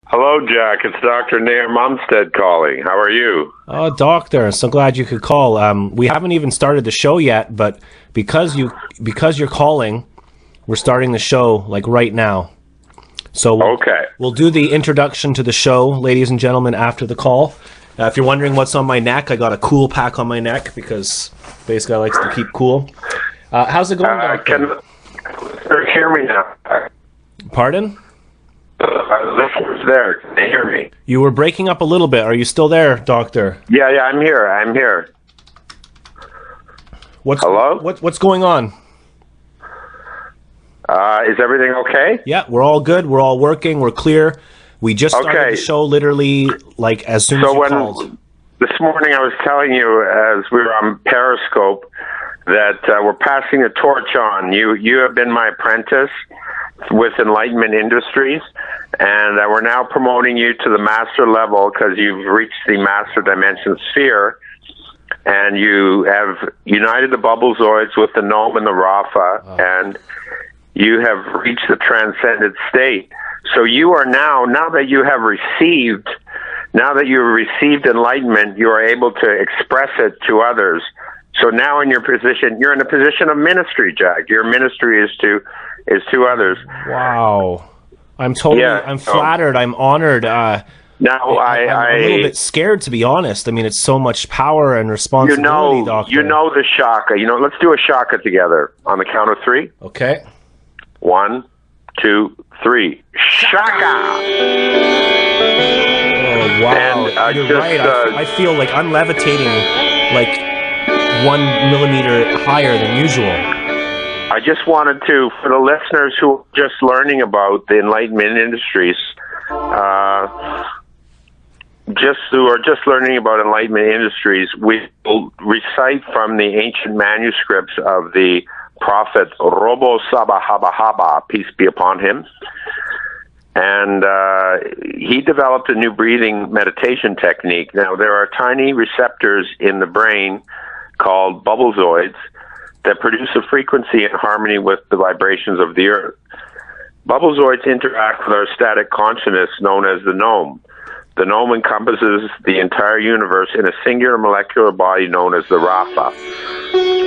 Hello, Jack. It's Dr. Numsteasd calling. How are you? Oh, doctor, so glad you could call. We haven't even started the show yet, but because you're calling, we're starting the show like right now. So we'll do the introduction to the show, ladies and gentlemen, after the call. If you're wondering what's on my neck, I got a cool pack on my neck because basically I like to keep cool. How's it going, doctor? Can you hear me now? Pardon? Listeners there. Can they hear me? You were breaking up a little bit. Are you still there, doctor? Yeah, I'm here. Hello? What's going on? Is everything okay? Yeah, we're all good. We're all working. We're clear. We just started the show literally like as soon as you called. This morning I was telling you as we were on Periscope that we're passing a torch on. You have been my apprentice with Enlightenment Industries, and we're now promoting you to the master level because you've reached the master dimension sphere, and you have united the Bubblezoids with the Gnome and the Rafa, and you have reached the transcended state. So you are now that you've received enlightenment, you are able to express it to others. So now you're in a position of ministry, Jack. Your ministry is to others. Wow. I'm flattered. I'm honored. Now I'm a little bit scared, to be honest. I mean, it's so much power and responsibility, doctor. You know the shaka. Let's do a shaka together on the count of three. Okay. 1, 2, 3. Shaka! Oh, wow. And, you're right. I feel like I'm levitating like 1 millimeter higher than usual. I just wanted to, for the listeners who are just learning about the Enlightenment Industries, we will recite from the ancient manuscripts of the prophet Robo Sabahaba, peace be upon him. And he developed a new breathing meditation technique. Now, there are tiny receptors in the brain called Bubblezoids that produce a frequency in harmony with the vibrations of the earth. Bubblezoids interact with our static consciousness known as the Gnome. The Gnome encompasses the entire universe in a singular molecular body known as the Rafa.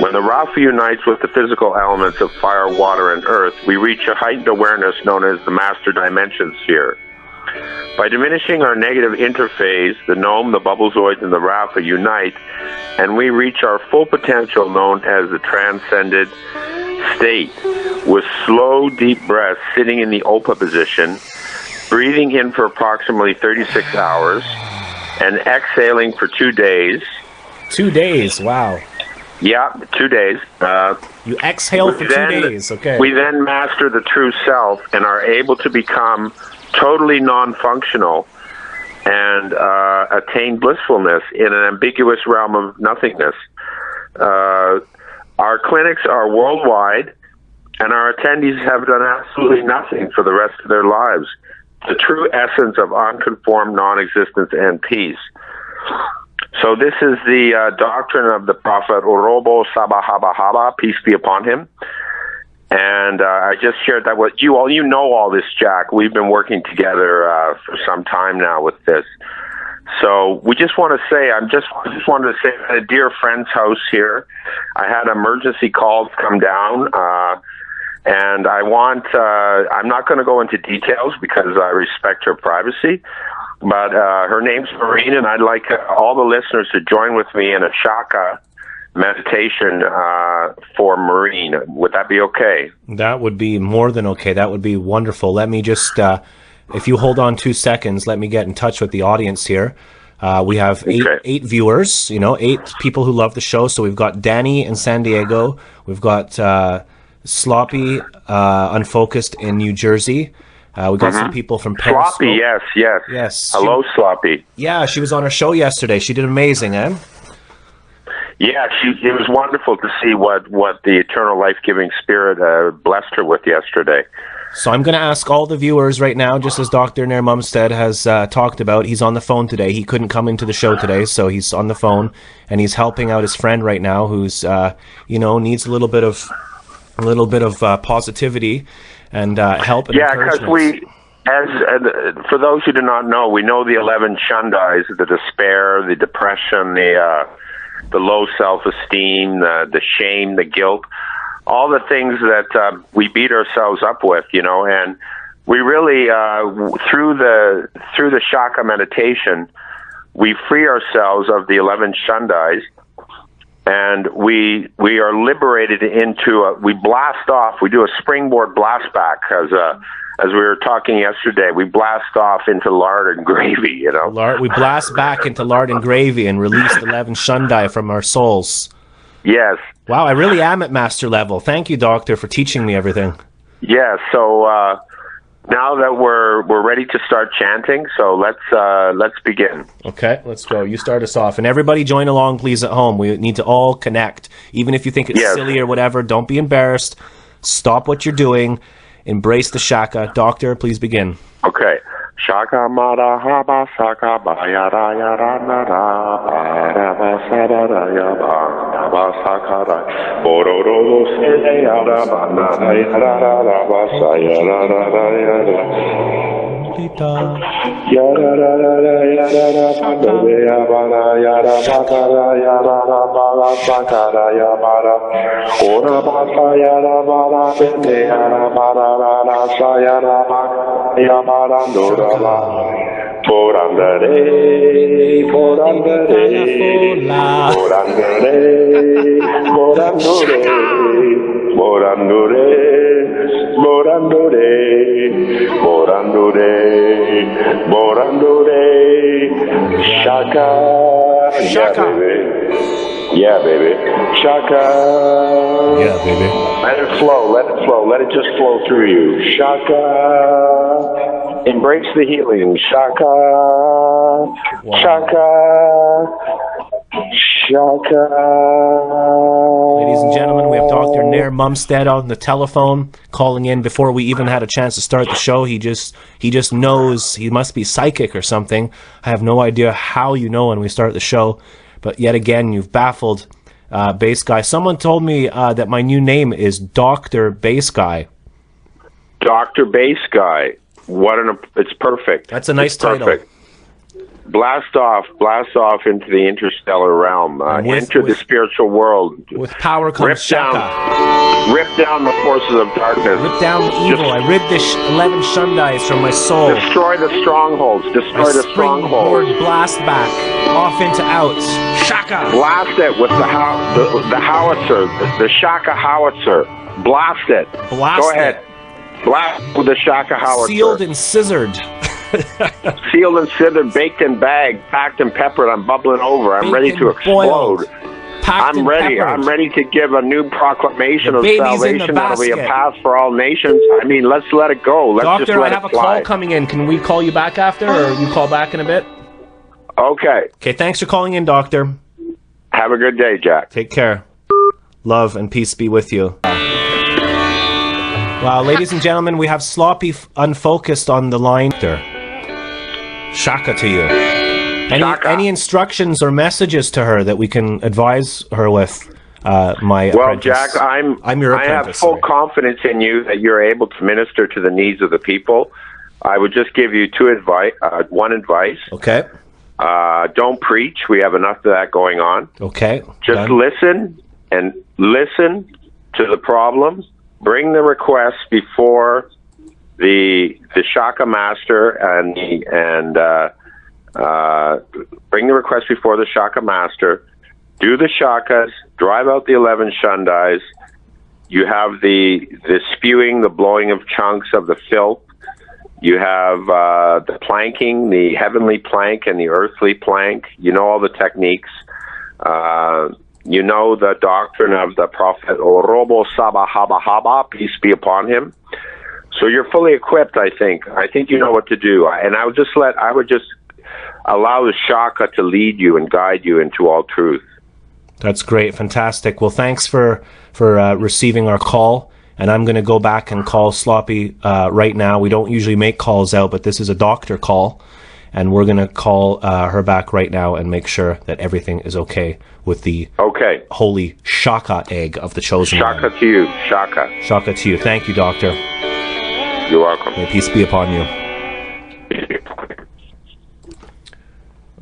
When the Rafa unites with the physical elements of fire, water, and earth, we reach a heightened awareness known as the master dimension sphere. By diminishing our negative interphase, the Gnome, the Bubblezoids, and the Rafa unite, and we reach our full potential known as the transcended state, with slow, deep breaths sitting in the Opa position, breathing in for approximately 36 hours, and exhaling for 2 days. 2 days, wow. Yeah, 2 days. You exhale for 2 days, okay. We then master the true self and are able to become totally non-functional and attain blissfulness in an ambiguous realm of nothingness. Our clinics are worldwide, and our attendees have done absolutely nothing for the rest of their lives. The true essence of unconformed non-existence and peace. So this is the doctrine of the Prophet Orobo Sabahaba, peace be upon him. And I just shared that with you all. You know all this, Jack. We've been working together for some time now with this. So we just want to say, I just wanted to say, at a dear friend's house here, I had emergency calls come down, and I'm not going to go into details because I respect her privacy, but her name's Maureen, and I'd like all the listeners to join with me in a shaka meditation for Maureen. Would that be okay? That would be more than okay. That would be wonderful. Let me just, if you hold on 2 seconds, let me get in touch with the audience here. We have eight viewers, 8 people who love the show. So we've got Danny in San Diego. We've got Sloppy, Unfocused in New Jersey. We got some people from Periscope. Sloppy, yes. Hello, Sloppy. Yeah, she was on our show yesterday. She did amazing, eh? Yeah, it was wonderful to see what the eternal life-giving spirit blessed her with yesterday. So I'm going to ask all the viewers right now, just as Dr. Numsteasd has talked about. He's on the phone today. He couldn't come into the show today, so he's on the phone, and he's helping out his friend right now who's, needs a little bit of positivity and help and encouragement. For those who do not know, we know the 11 shundais: the despair, the depression, the low self-esteem, the shame, the guilt, all the things that we beat ourselves up with, and we really through the Shaka meditation, we free ourselves of the 11 shundais, and we are liberated into we blast off. We do a springboard blast back as we were talking yesterday. We blast off into lard and gravy. We blast back into lard and gravy and release the 11 shundai from our souls. Yes. Wow, I really am at master level. Thank you, Doctor, for teaching me everything. Yeah. So now that we're ready to start chanting, so let's begin. Okay, let's go. You start us off, and everybody join along, please, at home. We need to all connect, even if you think it's silly or whatever. Don't be embarrassed. Stop what you're doing. Embrace the Shaka. Doctor, please begin. Okay. Shaka mara haba saka bayara yara nara bara sabara yaba ba sakara bororo se yara banara yara ba sayara yara yara yara yara bakara yara bara sakara yara ora ba yara bara bende yara bara sayara yara ndora Porandere, porandere, porandere, porandore, porandore, porandore, porandore, porandore, Shaka, Shaka. Yeah, baby. Shaka. Yeah, baby. Let it flow, let it flow, let it just flow through you. Shaka. Embrace the healing. Shaka. Wow. Shaka. Shaka. Ladies and gentlemen, we have Dr. Numsteasd on the telephone calling in before we even had a chance to start the show. He just knows. He must be psychic or something. I have no idea how you know when we start the show. But yet again, you've baffled Bass Guy. Someone told me that my new name is Dr. Bass Guy. Dr. Bass Guy. It's perfect. That's a nice title. Perfect. Blast off into the interstellar realm. Enter the spiritual world. With power comes Shaka. Rip down the forces of darkness. Rip down the evil. I rip the 11 shundais from my soul. Destroy the strongholds. Destroy the strongholds. Blast back. Off into outs. Shaka. Blast it with the howitzer. The Shaka howitzer. Blast it. Go ahead. Blast with the Shaka howitzer. Sealed and scissored. Sealed and scissored, baked and bagged, packed and peppered. I'm bubbling over. I'm ready to explode. I'm ready. I'm ready to give a new proclamation of salvation. That'll be a path for all nations. I mean, let's let it go. Let's Doctor, just let I have it a call coming in. Can we call you back after, or you call back in a bit? Okay. Okay, thanks for calling in, Doctor. Have a good day, Jack. Take care. Love and peace be with you. Wow, ladies and gentlemen, we have Sloppy Unfocused on the line. Shaka to you. Any instructions or messages to her that we can advise her with? My apprentice. Jack, I'm your apprentice. I have full confidence in you that you're able to minister to the needs of the people. I would just give you one advice. Okay. Don't preach. We have enough of that going on. Okay. Just listen to the problem. Bring the request before the Shaka Master and bring the request before the Shaka Master. Do the Shakas. Drive out the 11 shundais. You have the spewing, the blowing of chunks of the filth. You have the planking, the heavenly plank and the earthly plank. You know all the techniques. You know the doctrine of the prophet Orobo Saba Haba Haba, peace be upon him. So you're fully equipped, I think. I think you know what to do. And I would just allow the Shaka to lead you and guide you into all truth. That's great. Fantastic. Well, thanks for receiving our call. And I'm going to go back and call Sloppy right now. We don't usually make calls out, but this is a doctor call. And we're going to call her back right now and make sure that everything is okay with the holy Shaka egg of the chosen one. Shaka to you. Shaka. Shaka to you. Thank you, Doctor. You're welcome. May peace be upon you.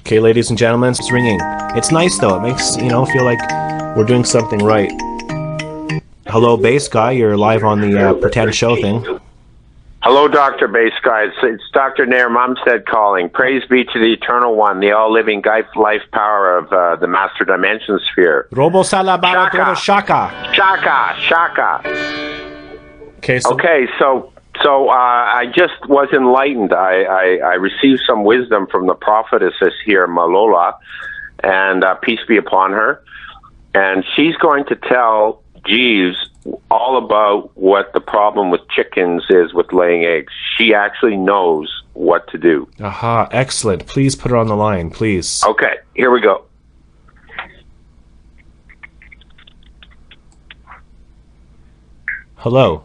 Okay, ladies and gentlemen, it's ringing. It's nice though. It makes, feel like we're doing something right. Hello, bass guy. You're live on the pretend show thing. Hello, Dr. Bass Guy. It's Dr. Nair Numsteasd calling. Praise be to the Eternal One, the all-living life power of the Master Dimension Sphere. Robo Salabara Shaka. Shaka. Okay, so I just was enlightened. I received some wisdom from the prophetess here, Malola, and peace be upon her. And she's going to tell Jeeves all about what the problem with chickens is with laying eggs. She actually knows what to do. Aha, excellent. Please put her on the line, please. Okay, here we go. Hello.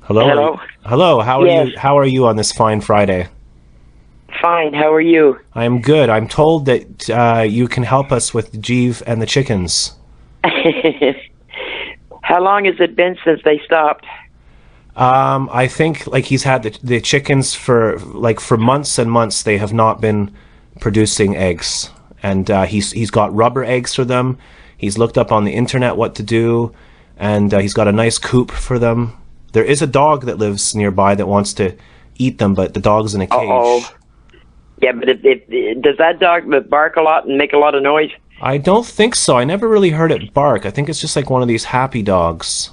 Hello. Hello. How are you on this fine Friday? Fine. How are you? I'm good. I'm told that you can help us with Jeeve and the chickens. How long has it been since they stopped? I think he's had the chickens for months and months. They have not been producing eggs, and he's got rubber eggs for them. He's looked up on the internet what to do, and he's got a nice coop for them. There is a dog that lives nearby that wants to eat them, but the dog's in a cage. Uh-oh. Yeah, but does that dog bark a lot and make a lot of noise? I don't think so. I never really heard it bark. I think it's just like one of these happy dogs.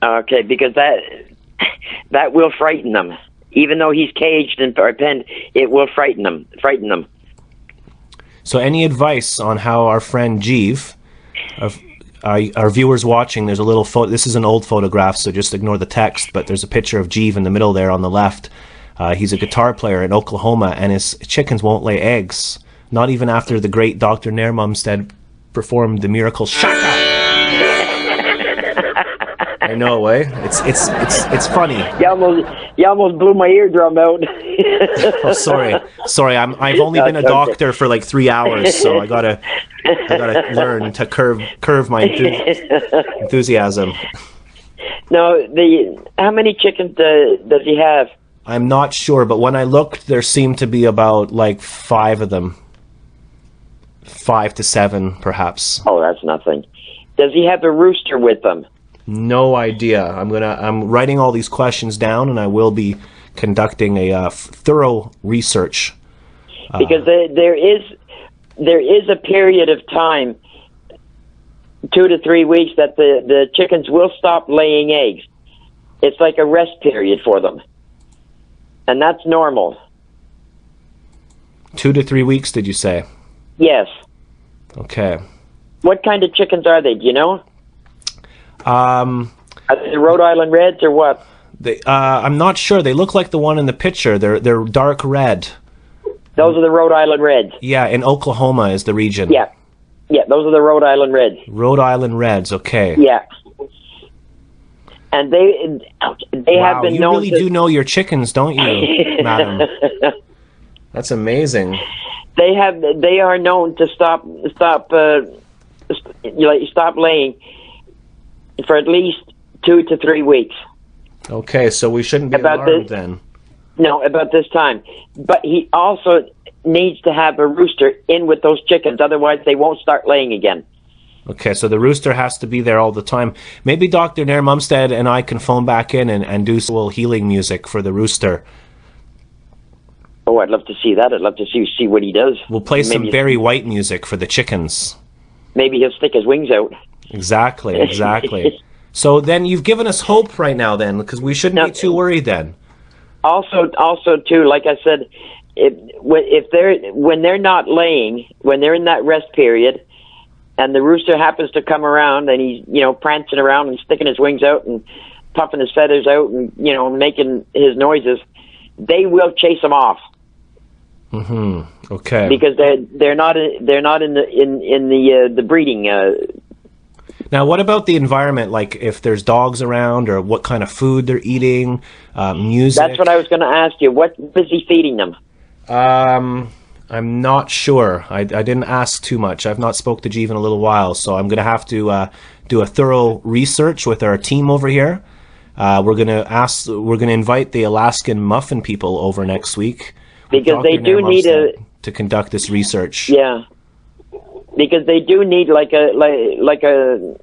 Okay, because that will frighten them. Even though he's caged and penned, it will frighten them. So any advice on how our friend Jeeve, our viewers watching, there's a little photo. This is an old photograph, so just ignore the text, but there's a picture of Jeeve in the middle there on the left. He's a guitar player in Oklahoma, and his chickens won't lay eggs. Not even after the great Dr. Nair Numsteasd performed the miracle Shaka. I know, eh? It's funny. You almost blew my eardrum out. Oh, sorry. I've only been a doctor for like 3 hours, so I gotta learn to curve my enthusiasm. No, how many chickens does he have? I'm not sure, but when I looked, there seemed to be about 5 of them. 5 to 7, perhaps. Oh, that's nothing. Does he have a rooster with them? No idea. I'm writing all these questions down, and I will be conducting a thorough research. Because there is a period of time, 2 to 3 weeks, that the chickens will stop laying eggs. It's like a rest period for them. And that's normal. 2 to 3 weeks, did you say? Yes. Okay. What kind of chickens are they? Do you know? Are they the Rhode Island Reds or what? I'm not sure. They look like the one in the picture. They're dark red. Those are the Rhode Island Reds. Yeah, in Oklahoma is the region. Yeah, those are the Rhode Island Reds. Rhode Island Reds, okay. Yeah. And they have been known. You really do know your chickens, don't you, madam? That's amazing. They are known to stop laying for at least 2 to 3 weeks. Okay, so we shouldn't be alarmed then. No, about this time. But he also needs to have a rooster in with those chickens, otherwise they won't start laying again. Okay, so the rooster has to be there all the time. Maybe Dr. Nair Numsteasd and I can phone back in and do some healing music for the rooster. Oh, I'd love to see that. I'd love to see what he does. We'll play some Barry White music for the chickens. Maybe he'll stick his wings out. Exactly. So then you've given us hope right now then, because we shouldn't be too worried then. Also too, like I said, when they're not laying, when they're in that rest period, and the rooster happens to come around and he's, prancing around and sticking his wings out and puffing his feathers out and, making his noises, they will chase him off. Mm-hmm. Okay. Because they're not in the breeding. Now, what about the environment? Like if there's dogs around, or what kind of food they're eating, music? That's what I was going to ask you. What is he feeding them? I'm not sure. I didn't ask too much. I've not spoke to Jeeve in a little while, so I'm going to have to do a thorough research with our team over here. We're gonna invite the Alaskan muffin people over next week because they do need to conduct this research. Yeah, because they do need like a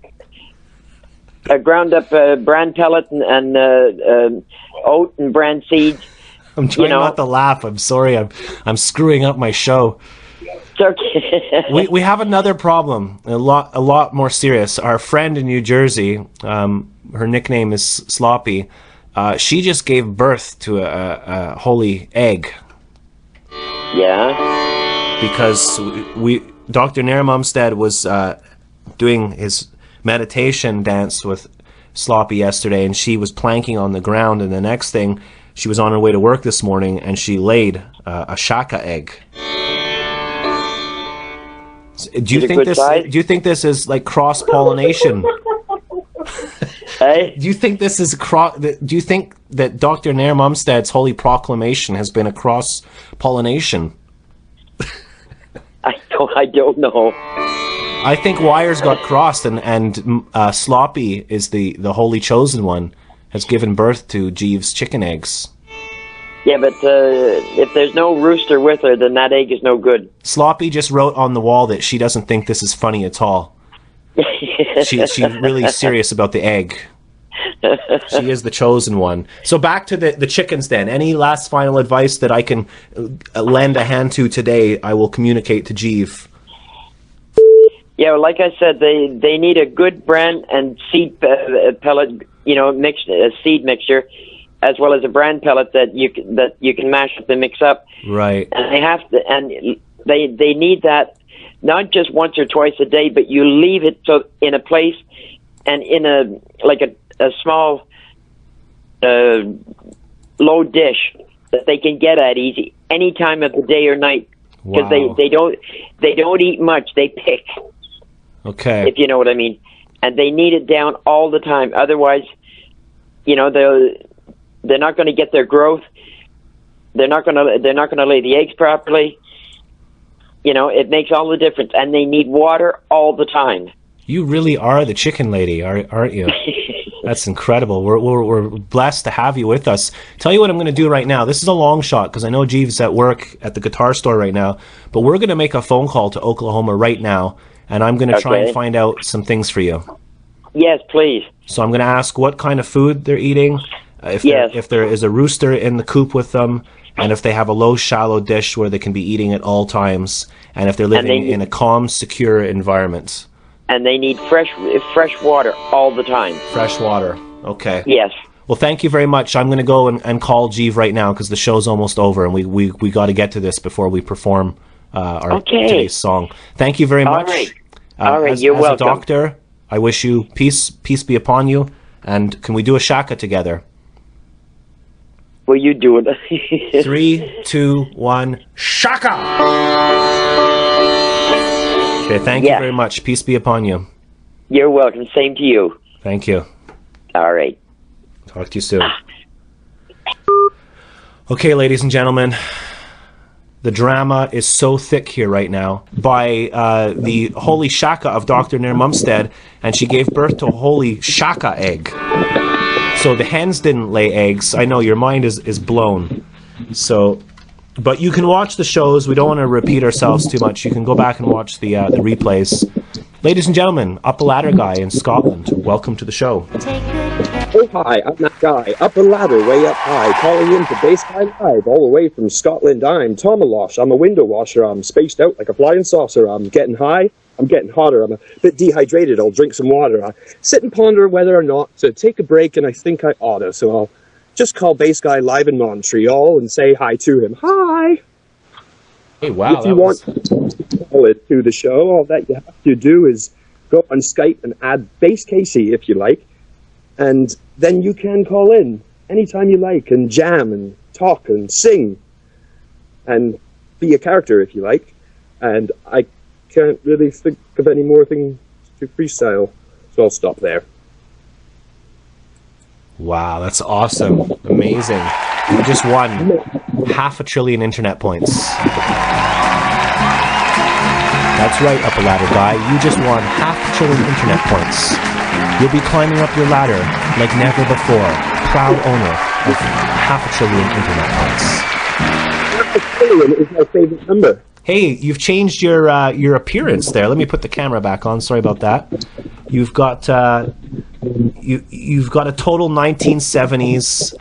ground up bran pellet and oat and bran seeds. I'm trying not to laugh. I'm sorry. I'm screwing up my show. It's okay. we have another problem, a lot more serious. Our friend in New Jersey, her nickname is Sloppy. She just gave birth to a holy egg. Yeah. Because Dr. Numsteasd was doing his meditation dance with Sloppy yesterday, and she was planking on the ground, and the next thing, she was on her way to work this morning, and she laid a shaka egg. Do you think this is like cross pollination? Hey? Do you think this is do you think that Dr. Numstead's holy proclamation has been a cross pollination? I don't know. I think wires got crossed, and Sloppy is the holy chosen one, has given birth to Jeeves chicken eggs. Yeah, but if there's no rooster with her, then that egg is no good. Sloppy just wrote on the wall that she doesn't think this is funny at all. She's really serious about the egg. She is the chosen one. So back to the chickens then. Any last final advice that I can lend a hand to today, I will communicate to Jeeve. Yeah, well, like I said, they need a good bran and seed pellet, seed mixture, as well as a bran pellet that you can mash up and mix up. Right. And they need that not just once or twice a day, but you leave it so in a place and in a small low dish that they can get at easy any time of the day or night, because they don't eat much, they pick. Okay. If you know what I mean. And they need it down all the time. Otherwise, they're not going to get their growth. They're not going to lay the eggs properly. It makes all the difference. And they need water all the time. You really are the chicken lady, aren't you? That's incredible. We're blessed to have you with us. Tell you what I'm going to do right now. This is a long shot because I know Jeeves at work at the guitar store right now. But we're going to make a phone call to Oklahoma right now. And I'm going to try and find out some things for you. Yes, please. So I'm going to ask what kind of food they're eating, if there is a rooster in the coop with them, and if they have a low, shallow dish where they can be eating at all times, and if they're living in a calm, secure environment. And they need fresh water all the time. Fresh water. Okay. Yes. Well, thank you very much. I'm going to go and call Jeeve right now because the show's almost over, and we got to get to this before we perform our today's song. Thank you very much. All right. You're welcome. As a doctor, I wish you peace be upon you. And can we do a shaka together? Well, you do it. 3, 2, 1, shaka! Okay, thank you very much. Peace be upon you. You're welcome. Same to you. Thank you. All right. Talk to you soon. Okay, ladies and gentlemen. The drama is so thick here right now by the holy shaka of Dr. Numsteasd, and she gave birth to a holy shaka egg. So the hens didn't lay eggs. I know your mind is blown. So, but you can watch the shows. We don't want to repeat ourselves too much. You can go back and watch the replays. Ladies and gentlemen, Up a Ladder Guy in Scotland, welcome to the show. Oh hi, I'm that guy, up a ladder way up high, calling in to Bass Guy Live, all the way from Scotland. I'm Tomalosh, I'm a window washer, I'm spaced out like a flying saucer, I'm getting high, I'm getting hotter, I'm a bit dehydrated, I'll drink some water. I sit and ponder whether or not to take a break, and I think I oughta, so I'll just call Bass Guy Live in Montreal and say hi to him. Hi! Hey, wow. If you want to call it to the show, all that you have to do is go on Skype and add Bass Casey if you like. And then you can call in anytime you like and jam and talk and sing and be a character if you like. And I can't really think of any more things to freestyle, so I'll stop there. Wow, that's awesome. Amazing. You just won 500 billion internet points. That's right, Up a Ladder Guy. You just won 500 billion internet points. You'll be climbing up your ladder like never before. proud owner of half a trillion internet bytes. Half a trillion is my favorite number. Hey, you've changed your appearance there. Let me put the camera back on. Sorry about that. You've got you've got a total 1970s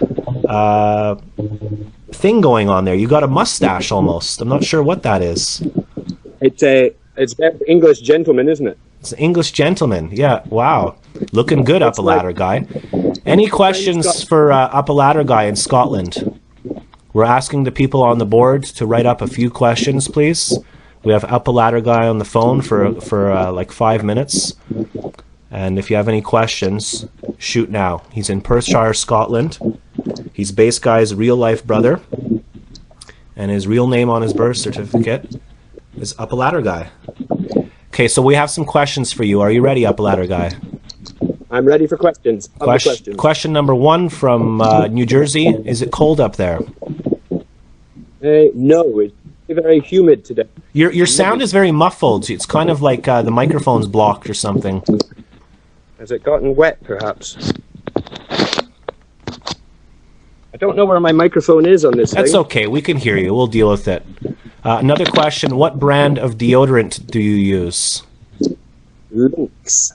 thing going on there. You got a mustache almost. I'm not sure what that is. It's English gentleman, isn't it? It's an English gentleman. Yeah. Wow. Looking good, up a ladder guy. Any questions for up a ladder guy in Scotland? We're asking the people on the board to write up a few questions, please. We have up a ladder guy on the phone for like 5 minutes. And if you have any questions, shoot now. He's in Perthshire, Scotland. He's Bass Guy's real-life brother. And his real name on his birth certificate is Up a Ladder Guy. Okay, so we have some questions for you. Are you ready, Up a Ladder Guy? I'm ready for questions. Question number 1 from New Jersey. Is it cold up there? No, it's very humid today. Your sound is very muffled. It's kind of like the microphone's blocked or something. Has it gotten wet, perhaps? I don't know where my microphone is on this thing. That's okay. We can hear you. We'll deal with it. Another question. What brand of deodorant do you use? Lynx.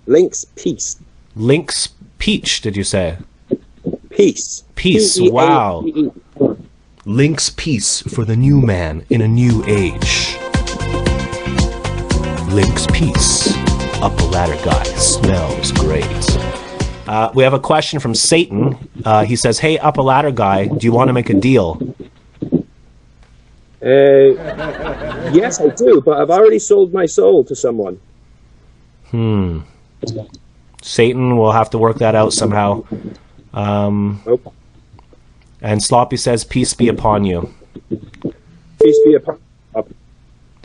Lynx Peace. Lynx Peach, did you say? Peace. Peace. Wow. Lynx Peace for the new man in a new age. Lynx Peace. Up a ladder guy. Smells great. We have a question from Satan. He says, hey, up a ladder guy, do you want to make a deal? Yes, I do, but I've already sold my soul to someone. Satan, we'll have to work that out somehow. Nope. And Sloppy says, peace be upon you. Peace be upon you.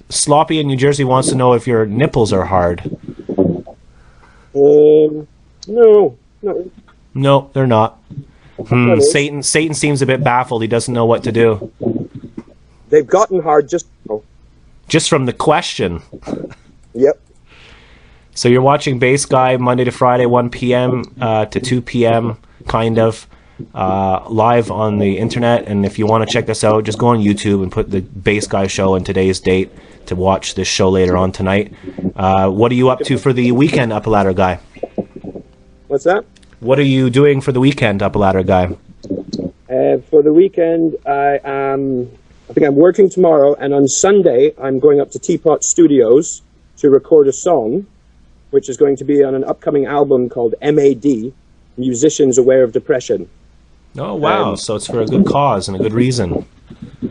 Sloppy in New Jersey wants to know if your nipples are hard. No. No, they're not. Satan seems a bit baffled. He doesn't know what to do. They've gotten hard just from the question. Yep. So you're watching Bass Guy Monday to Friday, 1 p.m. To 2 p.m. kind of live on the internet. And if you want to check us out, just go on YouTube and put the Bass Guy show and today's date to watch this show later on tonight. What are you up to for the weekend, Up a Ladder Guy? What's that? What are you doing for the weekend, Up a Ladder Guy? For the weekend, I think I'm working tomorrow, and on Sunday I'm going up to Teapot Studios to record a song, which is going to be on an upcoming album called MAD, Musicians Aware of Depression. Oh, wow. So it's for a good cause and a good reason.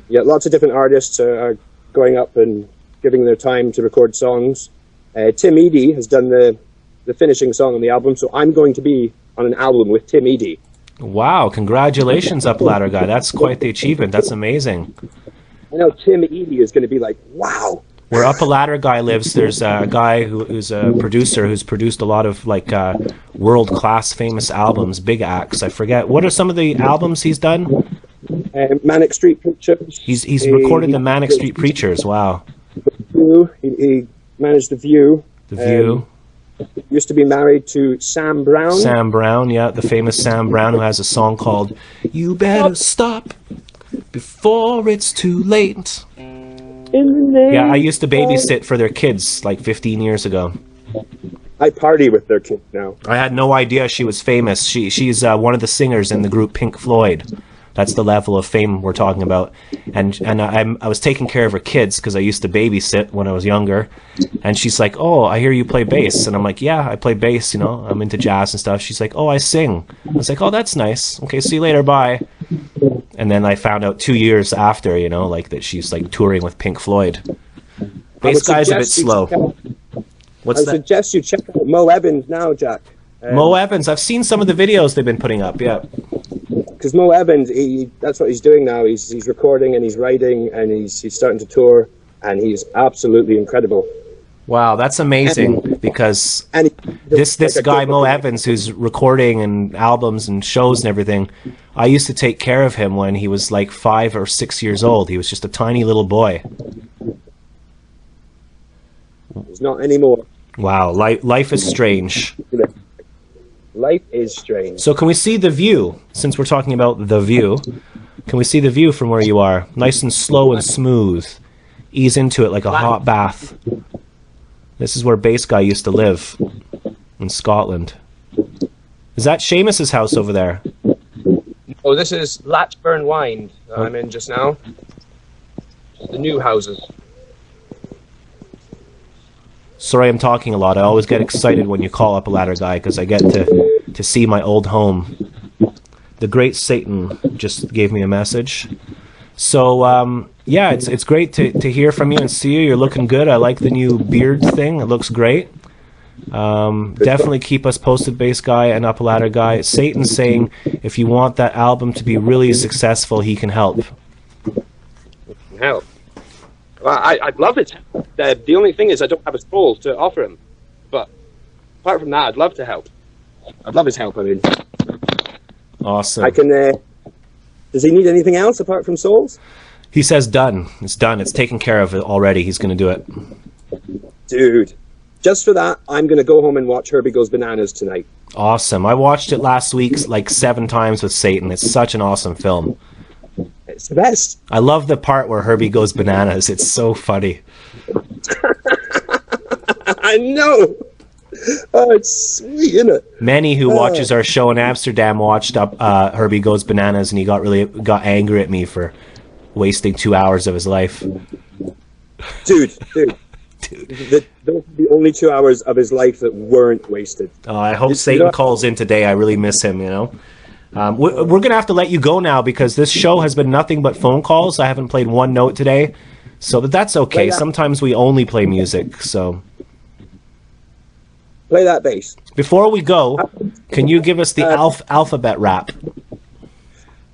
Yeah, lots of different artists are going up and giving their time to record songs. Tim Eady has done the finishing song on the album, so I'm going to be on an album with Tim Eady. Wow, congratulations, Up Ladder Guy. That's quite the achievement. That's amazing. I know Tim Eady is going to be like, wow. Where Up a Ladder Guy lives, there's a guy who's a producer who's produced a lot of like world-class famous albums, big acts. I forget. What are some of the albums he's done? Manic Street Preachers. He's recorded the Manic Street Preachers. Wow. He managed The View. The View. Used to be married to Sam Brown. Sam Brown, yeah, the famous Sam Brown, who has a song called "You Better Stop Before It's Too Late." Yeah, I used to babysit for their kids like 15 years ago. I party with their kids now. I had no idea she was famous. She's one of the singers in the group Pink Floyd. That's the level of fame we're talking about. And I was taking care of her kids because I used to babysit when I was younger. And she's like, "Oh, I hear you play bass." And I'm like, "Yeah, I play bass, you know. I'm into jazz and stuff." She's like, "Oh, I sing." I was like, "Oh, that's nice. Okay, see you later, bye." And then I found out 2 years after, you know, like that she's like touring with Pink Floyd. Bass Guy's a bit slow. What's that? I suggest you check out Mo Evans now, Jack. Mo Evans. I've seen some of the videos they've been putting up, yeah. Because Mo Evans, that's what he's doing now. He's recording and he's writing and he's starting to tour, and he's absolutely incredible. Wow, that's amazing, because this guy Mo Evans, who's recording and albums and shows and everything, I used to take care of him when he was like 5 or 6 years old. He was just a tiny little boy. He's not anymore. Wow, life is strange. Life is strange. So can we see the view? Since we're talking about the view, can we see the view from where you are? Nice and slow and smooth. Ease into it like a hot bath. This is where Bass Guy used to live in Scotland. Is that Seamus's house over there? Oh, this is Latchburn Wine I'm in just now. The new houses. Sorry I'm talking a lot. I always get excited when you call Up a Ladder Guy because I get to see my old home. The great Satan just gave me a message. So, yeah, it's great to hear from you and see you. You're looking good. I like the new beard thing. It looks great. Definitely keep us posted, Bass Guy and Up a Ladder Guy. Satan's saying if you want that album to be really successful, he can help. Help? Well, I'd love it. The only thing is I don't have a soul to offer him. But apart from that, I'd love to help. I'd love his help, I mean. Awesome. I can... does he need anything else apart from souls? He says done. It's done. It's taken care of already. He's going to do it. Dude. Just for that, I'm going to go home and watch Herbie Goes Bananas tonight. Awesome. I watched it last week like 7 times with Satan. It's such an awesome film. It's the best. I love the part where Herbie goes bananas. It's so funny. I know. Oh, it's sweet, isn't it? Manny, who watches our show in Amsterdam, watched up Herbie Goes Bananas, and he got angry at me for wasting 2 hours of his life. Dude. Those are the only 2 hours of his life that weren't wasted. Oh, I hope Satan calls in today. I really miss him, you know. We're going to have to let you go now because this show has been nothing but phone calls. I haven't played one note today, so that's okay. Sometimes we only play music, so... Play that bass. Before we go, can you give us the alphabet rap?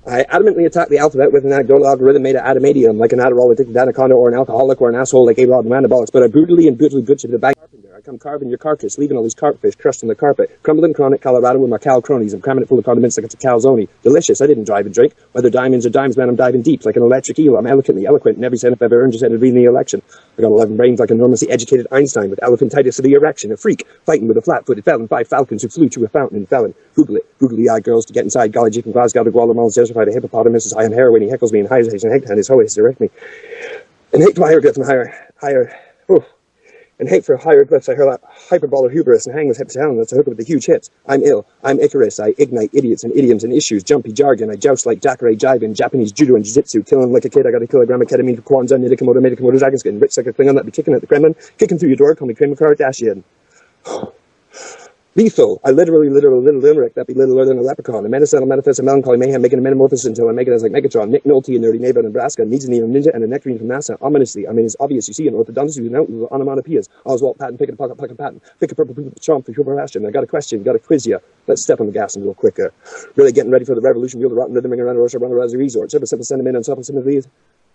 I adamantly attack the alphabet with an anecdotal algorithm made of adamantium, like an Adderall addicted anaconda or an alcoholic or an asshole like A-Rod and Manabolics, but I brutally butchered the bag carpenter. I come carving your carcass, leaving all these carpfish crushed on the carpet. Crumbling chronic Colorado with my cal cronies. I'm cramming it full of condiments like it's a calzone. Delicious. I didn't drive and drink. Whether diamonds or dimes, man, I'm diving deep like an electric eel. I'm eloquently eloquent in every cent I've ever earned just had to be in the election. I got 11 brains like an enormously educated Einstein with elephantitis of the erection. A freak fighting with a flat-footed felon. 5 falcons who flew to a fountain and fell in. Google it. Googly-eyed girls to get inside. Golly G from Glasgow to Guatemala, certified a hippopotamus is high on heroin. He heckles me and hires and hate his hoe direct me. And hate to hieroglyphs and higher. And hate for hieroglyphs, I heard that hyperballer hubris and hang with hypothalamus. That's a hooker with the huge hips. I'm ill. I'm Icarus. I ignite idiots and idioms and issues. Jumpy jargon. I joust like Dakare jive in Japanese judo and jiu-jitsu. Killing like a kid. I got a kilogram of ketamine for Kwanzaa. Nidikomoto, Medikomoto, dragon skin. Rich like a Klingon that be kicking at the Kremlin. Kicking through your door. Call me Kramer Kardashian. Lethal. I literally little limerick that be littler than a leprechaun. A menace that'll manifest a melancholy mayhem, making a metamorphosis until I make it as like Megatron. Nick Nolte, a nerdy neighbor in Nebraska, needs a neon ninja and a nectarine from NASA. Ominously, I mean, it's obvious. You see an orthodontist who's an out with onomatopoeias. Oswald Patton, pick a pocket, pluck a patent. Pick a purple chomp for your Bastion. I got a question, got a quiz ya. Let's step on the gas and go quicker. Really getting ready for the revolution. Wheel the rotten rhythm, ring around the Russia, run around the resort. Simple sentiment on top of some of these.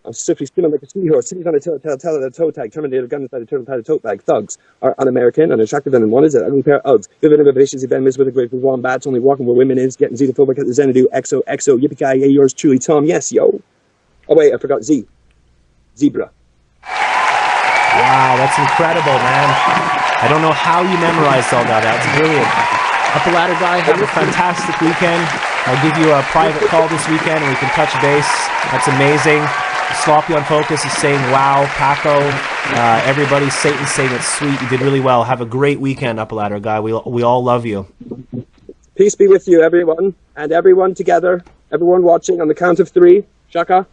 I'm swiftly skimming like a seahorse, sitting on a toe tag, Terminator gun inside a turtle tied a tote bag. Thugs are un-American, unattractive, and unwanted. An ugly pair of Uggs. Give it a vicious event with a great wombats, only walking where women is, getting xenophobic at the Xanadu. XO, yippee-ki, yeah, yours truly, Tom. Yes, yo. Oh, wait, I forgot Z. Zebra. Wow, that's incredible, man. I don't know how you memorized all that. That's brilliant. Up a Ladder Guy, have a fantastic weekend. I'll give you a private call this weekend and we can touch base. That's amazing. Sloppy on Focus is saying, wow. Paco, everybody, Satan's saying it's sweet. You did really well. Have a great weekend, Up a Ladder Guy. We all love you. Peace be with you, everyone. And everyone together. Everyone watching on the count of 3. Shaka.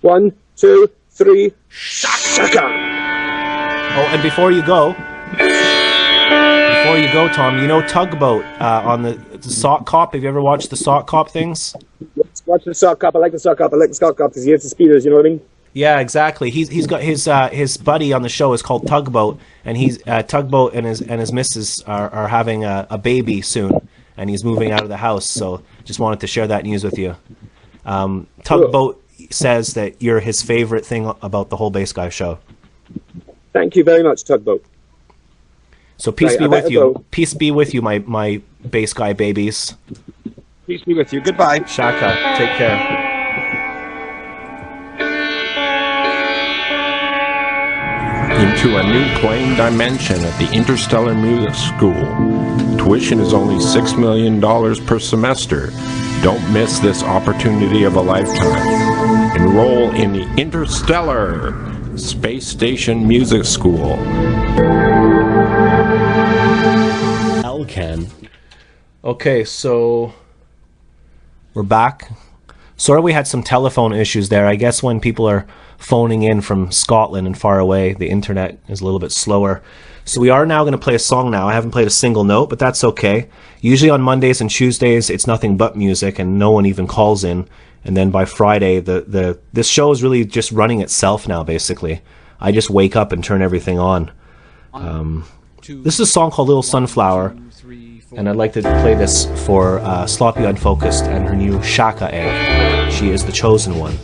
1, 2, 3. Shaka. Oh, and before you go, Tom, you know Tugboat on the Sock Cop. Have you ever watched the Sock Cop things? Let's watch the Sock Cop. I like the Sock Cop. I like the Sock Cop because he hits the speeders. You know what I mean? Yeah, exactly. He's got his buddy on the show is called Tugboat, and he's Tugboat and his missus are having a baby soon, and he's moving out of the house. So just wanted to share that news with you. Tugboat says that you're his favorite thing about the whole Bass Guy show. Thank you very much, Tugboat. So peace be with you. Peace be with you, my Bass Guy babies. Peace be with you. Goodbye. Shaka, take care. into a new plane dimension at the Interstellar Music School. Tuition is only $6 million per semester. Don't miss this opportunity of a lifetime. Enroll in the Interstellar Space Station Music School. Elcan. Okay, so we're back. Sorry we had some telephone issues there. I guess when people are phoning in from Scotland and far away, the internet is a little bit slower. So we are now going to play a song now. I haven't played a single note, but that's okay. Usually on Mondays and Tuesdays, it's nothing but music, and no one even calls in. And then by Friday, this show is really just running itself now, basically. I just wake up and turn everything on. This is a song called Little Sunflower, and I'd like to play this for Sloppy Unfocused and her new Shaka egg. She is the chosen one.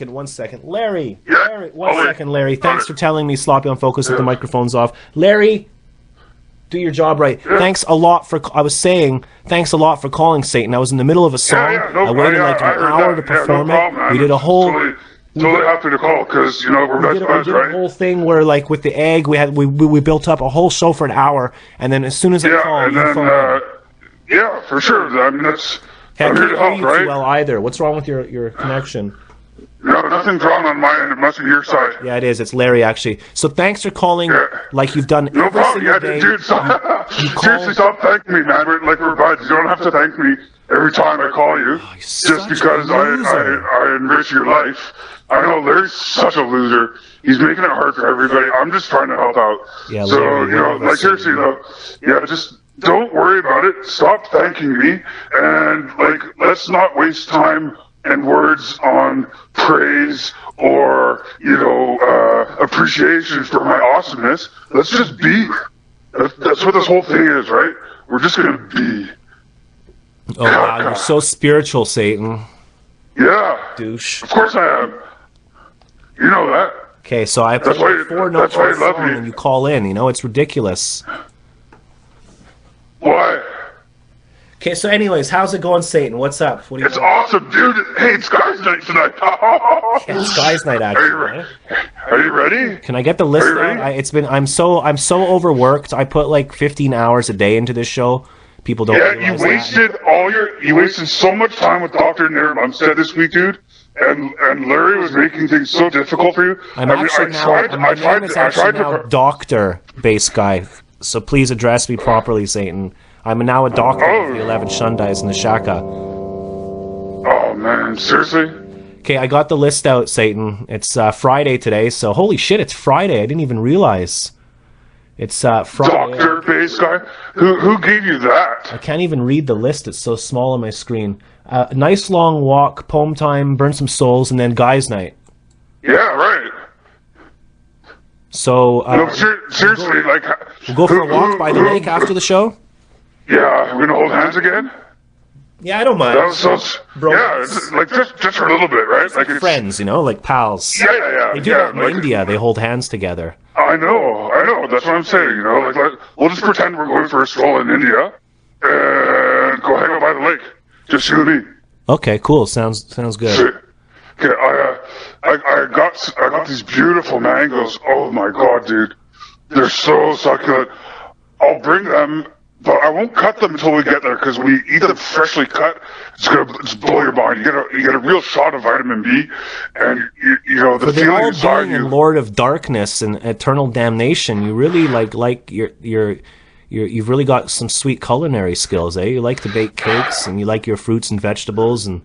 One second. Larry! Yeah. Larry, one second, Larry. Thanks for telling me Sloppy on Focus with the microphone's off. Larry, do your job right. Yeah. Thanks a lot for calling, Satan. I was in the middle of a song. I waited like an hour to perform it. We did a whole... Totally happy to call, because, we're best friends, right? We did a whole thing where, like, with the egg, we built up a whole show for an hour, and then as soon as I called, you phoned in. Yeah, for sure. I mean, I'm here to help, right? Well, either. What's wrong with your connection? No, nothing's wrong on my end. It must be your side. Yeah, it is. It's Larry, actually. So thanks for calling like you've done no every problem. single day. Dude, seriously, stop thanking me, man. Like we're buds. You don't have to thank me every time I call you. Just because I enrich your life. I know Larry's such a loser. He's making it hard for everybody. I'm just trying to help out. Yeah, so, Larry, seriously, though, just don't worry about it. Stop thanking me. And, let's not waste time and words on praise or, appreciation for my awesomeness. Let's just be. That's what this whole thing is, right? We're just going to be. Oh, wow, you're so spiritual, Satan. Yeah. Douche. Of course I am. You know that. Okay, so I play 4 notes on the song and you call in. It's ridiculous. Why? Okay, so anyways, how's it going, Satan? What's up? What it's awesome, dude. Hey, it's guys' night tonight. Yeah, it's guys' night, actually. Are you ready? Can I get the list out? I'm so overworked. I put like 15 hours a day into this show. People don't. Yeah, you wasted so much time with Dr. Nerlumstead this week, dude. And Larry was making things so difficult for you. My name is actually now Dr. Bass Guy. So please address me properly, Satan. I'm now a doctor of the 11 Shundais in the Shaka. Oh, man. Seriously? Okay, I got the list out, Satan. It's Friday today, so holy shit, it's Friday. I didn't even realize. It's Friday. Dr. Bass Guy? Who gave you that? I can't even read the list. It's so small on my screen. Nice long walk, poem time, burn some souls, and then guys' night. Yeah, right. So, seriously, we'll go for a walk by the lake after the show? Yeah, we're gonna hold hands again? Yeah, I don't mind. It's like just for a little bit, right? Like friends, like pals. Yeah. They do that in India. They hold hands together. I know. That's what I'm saying. Like we'll just pretend we're going for a stroll in India and go hang out by the lake. Just you and me. Okay, cool. Sounds good. Okay, I got these beautiful mangoes. Oh my god, dude, they're so succulent. I'll bring them, but I won't cut them until we get there because when you eat them freshly cut, it's gonna blow your mind. You get a real shot of vitamin B, and the feeling inside you. Lord of Darkness and Eternal Damnation. You really like you've really got some sweet culinary skills, eh? You like to bake cakes and you like your fruits and vegetables and.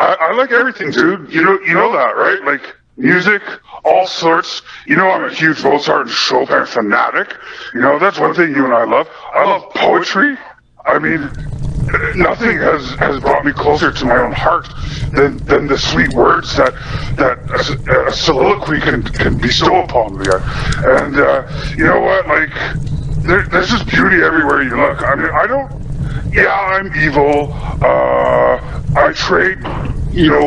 I like everything, dude. You know that, right? Like music, all sorts. I'm a huge Mozart and Chopin fanatic. That's one thing you and I love. I love poetry. I mean, nothing has brought me closer to my own heart than the sweet words that a soliloquy can bestow upon me. And you know what? Like, there's just beauty everywhere you look. I mean, I'm evil. I trade,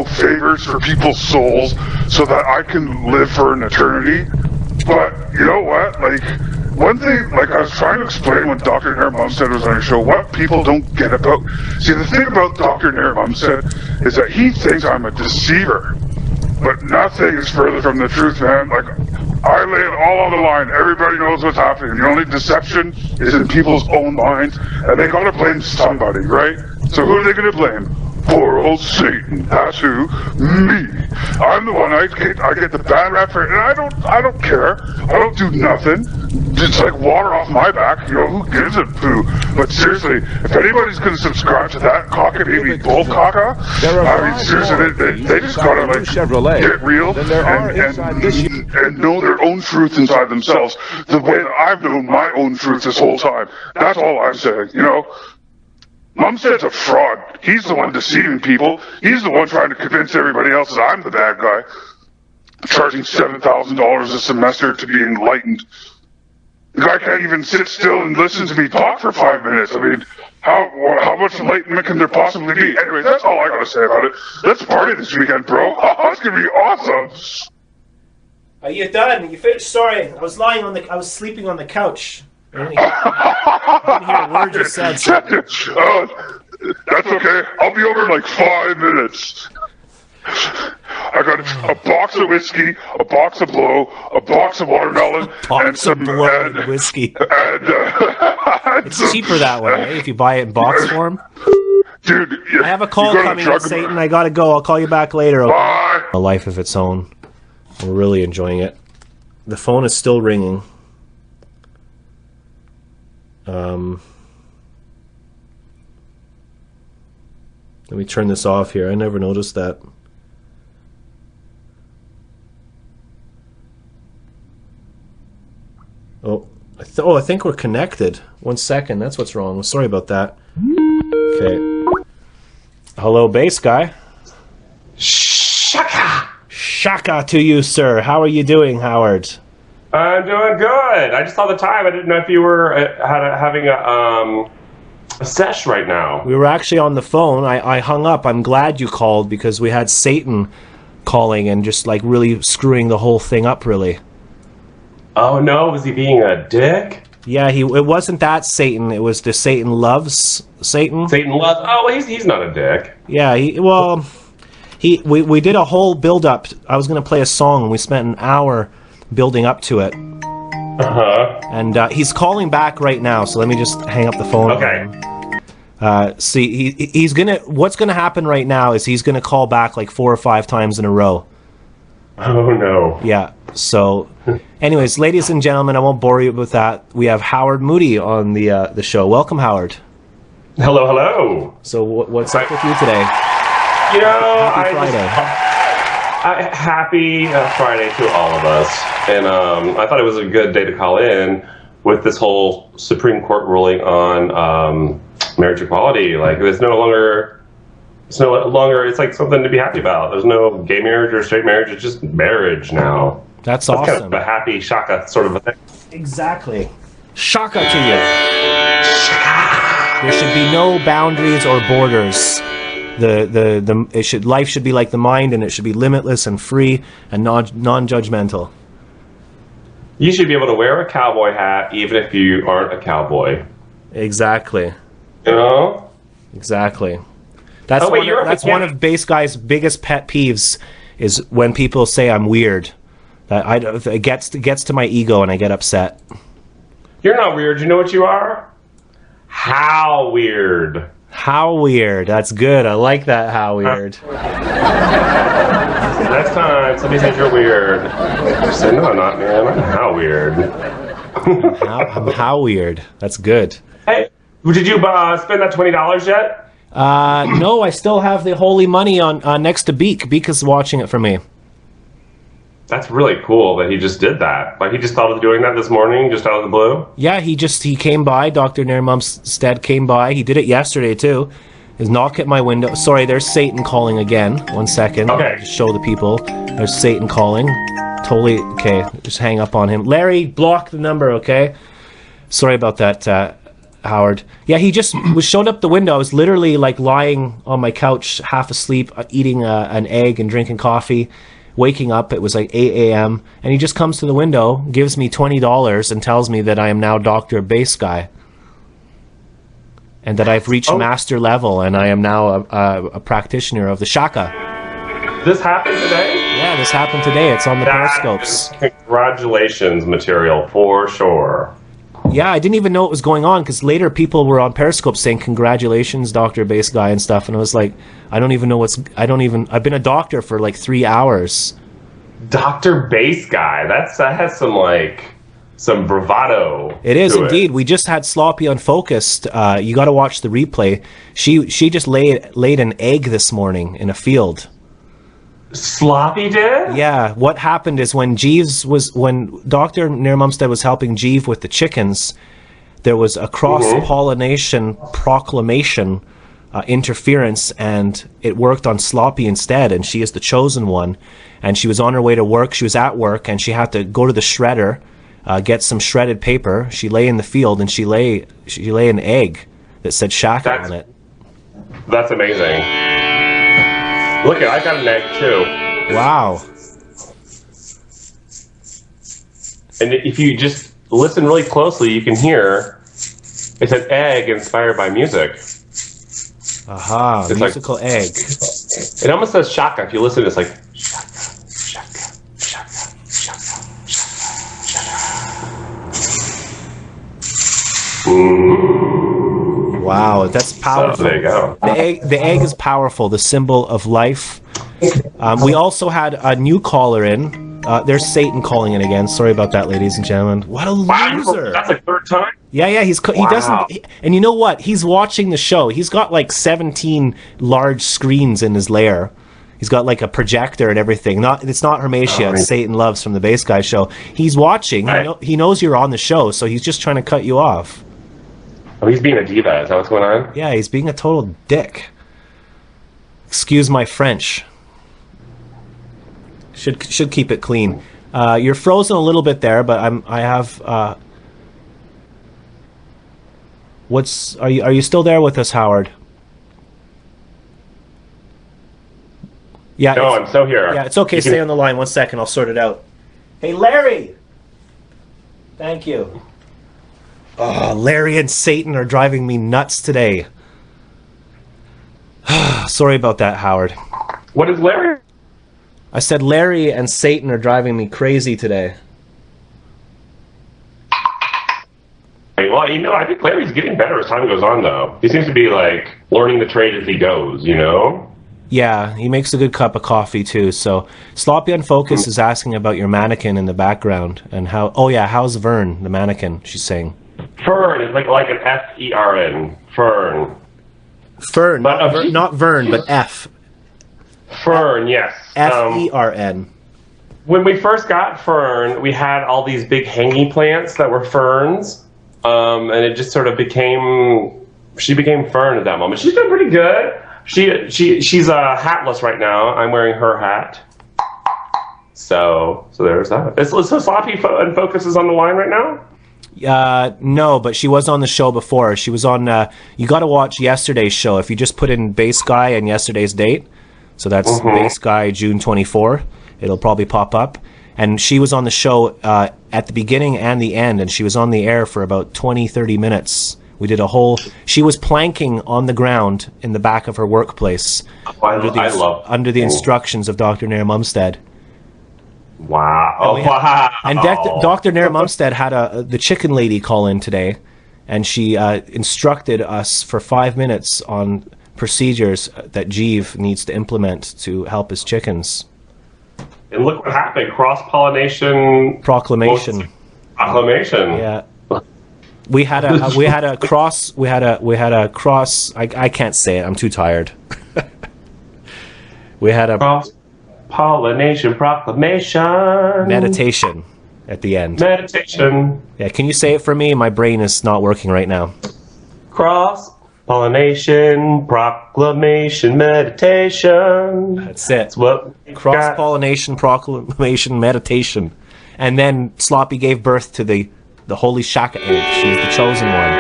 favors for people's souls so that I can live for an eternity. But you know what? Like, one thing, like I was trying to explain when Dr. Nair Mumstead was on your show, what people don't get about. See, the thing about Dr. Nair Mumstead is that he thinks I'm a deceiver. But nothing is further from the truth, man. Like, I lay it all on the line. Everybody knows what's happening. The only deception is in people's own minds, and they gotta blame somebody, right? So who are they gonna blame? Poor old Satan. That's who. Me. I'm the one. I get the bad rap for it, and I don't care. I don't do nothing. It's like water off my back. Who gives a poo? But seriously, if anybody's going to subscribe to that cockamamie bull caca, I mean, seriously, they just gotta get real and know their own truth inside themselves. The way that I've known my own truth this whole time. That's all I'm saying. Mumstead's a fraud. He's the one deceiving people. He's the one trying to convince everybody else that I'm the bad guy. Charging $7,000 a semester to be enlightened. The guy can't even sit still and listen to me talk for 5 minutes. I mean, how much enlightenment can there possibly be? Anyway, that's all I gotta say about it. Let's party this weekend, bro. It's gonna be awesome. Are you done? You finished? Sorry, I was sleeping on the couch. I didn't hear a word you said. That's okay. I'll be over in like 5 minutes. I got a box of whiskey, a box of blow, a box of watermelon, and some whiskey. And it's cheaper that way, eh? If you buy it in box form. Dude, I have a call coming in, Satan. I gotta go. I'll call you back later. Okay? Bye. A life of its own. We're really enjoying it. The phone is still ringing. Let me turn this off here. I never noticed that. I think we're connected. 1 second. That's what's wrong. Sorry about that. Okay. Hello, bass guy. Shaka! Shaka to you, sir. How are you doing, Howard? I'm doing good. I just saw the time. I didn't know if you were having a sesh right now. We were actually on the phone. I hung up. I'm glad you called because we had Satan calling and just like really screwing the whole thing up, really. Oh no, was he being a dick? Yeah, it wasn't that Satan. It was the SatanLuvs Satan. SatanLuvs. Oh, he's not a dick. Yeah, we did a whole build up. I was going to play a song and we spent an hour building up to it. And he's calling back right now, so let me just hang up the phone. Okay. See, he's gonna. What's gonna happen right now is he's gonna call back like 4 or 5 times in a row. Oh no. Yeah. So, anyways, ladies and gentlemen, I won't bore you with that. We have Howard Moody on the show. Welcome, Howard. Hello, hello. So, what's up with you today? Happy Friday. Happy Friday to all of us. And I thought it was a good day to call in with this whole Supreme Court ruling on marriage equality. Like, it's no longer, it's like something to be happy about. There's no gay marriage or straight marriage. It's just marriage now. That's awesome. Kind of a happy shaka sort of a thing. Exactly. Shaka to you. Shaka. There should be no boundaries or borders. Life should be like the mind, and it should be limitless and free and non-judgmental. You should be able to wear a cowboy hat even if you aren't a cowboy. Exactly. You know? Exactly. That's one of Bass Guy's biggest pet peeves is when people say I'm weird. It gets to my ego and I get upset. You're not weird. You know what you are? How weird. How weird. That's good. I like that. How weird. Next time somebody says you're weird, just say, no, I'm not, man. I'm how weird. I'm how weird. That's good. Hey, did you spend that $20 yet? No, I still have the holy money on next to Beak. Beak is watching it for me. That's really cool that he just did that. Like, he just thought of doing that this morning, just out of the blue? Yeah, he came by. Dr. Numsteasd came by. He did it yesterday, too. His knock at my window. Sorry, there's Satan calling again. 1 second. Okay. Just show the people. There's Satan calling. Totally. Okay, just hang up on him. Larry, block the number, okay? Sorry about that, Howard. Yeah, he just showed up the window. I was literally, like, lying on my couch, half asleep, eating an egg and drinking coffee. Waking up, it was like 8 a.m. and he just comes to the window, gives me $20 and tells me that I am now Dr. Bass Guy and that I've reached master level and I am now a practitioner of the Shaka. This happened today? Yeah, this happened today. It's on the periscopes. Congratulations material for sure. Yeah, I didn't even know what was going on because later people were on Periscope saying congratulations, Dr. Bass Guy and stuff, and I was like, I've been a doctor for like 3 hours. Dr. Bass Guy, that has some bravado. It is indeed. We just had Sloppy Unfocused. You got to watch the replay. She just laid an egg this morning in a field. Sloppy did? Yeah. What happened is when Dr. Numsteasd was helping Jeev with the chickens, there was a cross-pollination proclamation interference, and it worked on Sloppy instead, and she is the chosen one. And she was on her way to work. She was at work, and she had to go to the shredder, get some shredded paper. She lay in the field, and she lay an egg that said Shaka on it. That's amazing. Look, I got an egg too. Wow. And if you just listen really closely, you can hear it's an egg inspired by music. Aha, it's musical egg. It almost says Shaka. If you listen, it's like Shaka, Shaka, Shaka, Shaka, Shaka. Wow, that's powerful. So there you go. The egg is powerful, the symbol of life. We also had a new caller in. There's Satan calling in again. Sorry about that, ladies and gentlemen. What a loser! That's like third time. Yeah. He doesn't. And you know what? He's watching the show. He's got like 17 large screens in his lair. He's got like a projector and everything. It's not Hermatia. It's SatanLuvs from the Bass Guy show. He's watching. He knows you're on the show, so he's just trying to cut you off. Oh, he's being a diva. Is that what's going on? Yeah, he's being a total dick. Excuse my French. Should keep it clean. You're frozen a little bit there, but I have. Are you still there with us, Howard? Yeah. No, I'm still here. Yeah, it's okay. Stay on the line. 1 second. I'll sort it out. Hey, Larry. Thank you. Oh, Larry and Satan are driving me nuts today. Sorry about that, Howard. What is Larry? I said Larry and Satan are driving me crazy today. Well, I think Larry's getting better as time goes on, though. He seems to be, like, learning the trade as he goes, you know? Yeah, he makes a good cup of coffee, too. So, Sloppy Unfocused is asking about your mannequin in the background. And how... Oh, yeah, how's Vern, the mannequin, she's saying. Fern is like an F-E-R-N. Fern. Fern, not Vern, but F. Fern, yes. F-E-R-N. When we first got Fern, we had all these big hanging plants that were ferns. And it just sort of she became Fern at that moment. She's doing pretty good. She's hatless right now. I'm wearing her hat. So there's that. So Sloppy Unfocused is on the line right now? No, but she was on the show before. She was on. You got to watch yesterday's show. If you just put in Bass Guy and yesterday's date, so that's Bass Guy June 24. It'll probably pop up. And she was on the show at the beginning and the end, and she was on the air for about 20, 30 minutes. We did a whole... She was planking on the ground in the back of her workplace under the instructions of Dr. Nair Mumstead. Wow. And Dr. Nair Mumstead had the chicken lady call in today, and she instructed us for 5 minutes on procedures that Jeev needs to implement to help his chickens. And look what happened. Cross-pollination... Proclamation. Proclamation. Yeah. We had a cross... I can't say it. I'm too tired. We had a... Cross-pollination proclamation. Meditation at the end. Meditation. Yeah, can you say it for me? My brain is not working right now. Cross-pollination proclamation meditation. That's it. That's what Cross-pollination proclamation meditation. And then Sloppy gave birth to the Holy Shaka egg. She was the chosen one.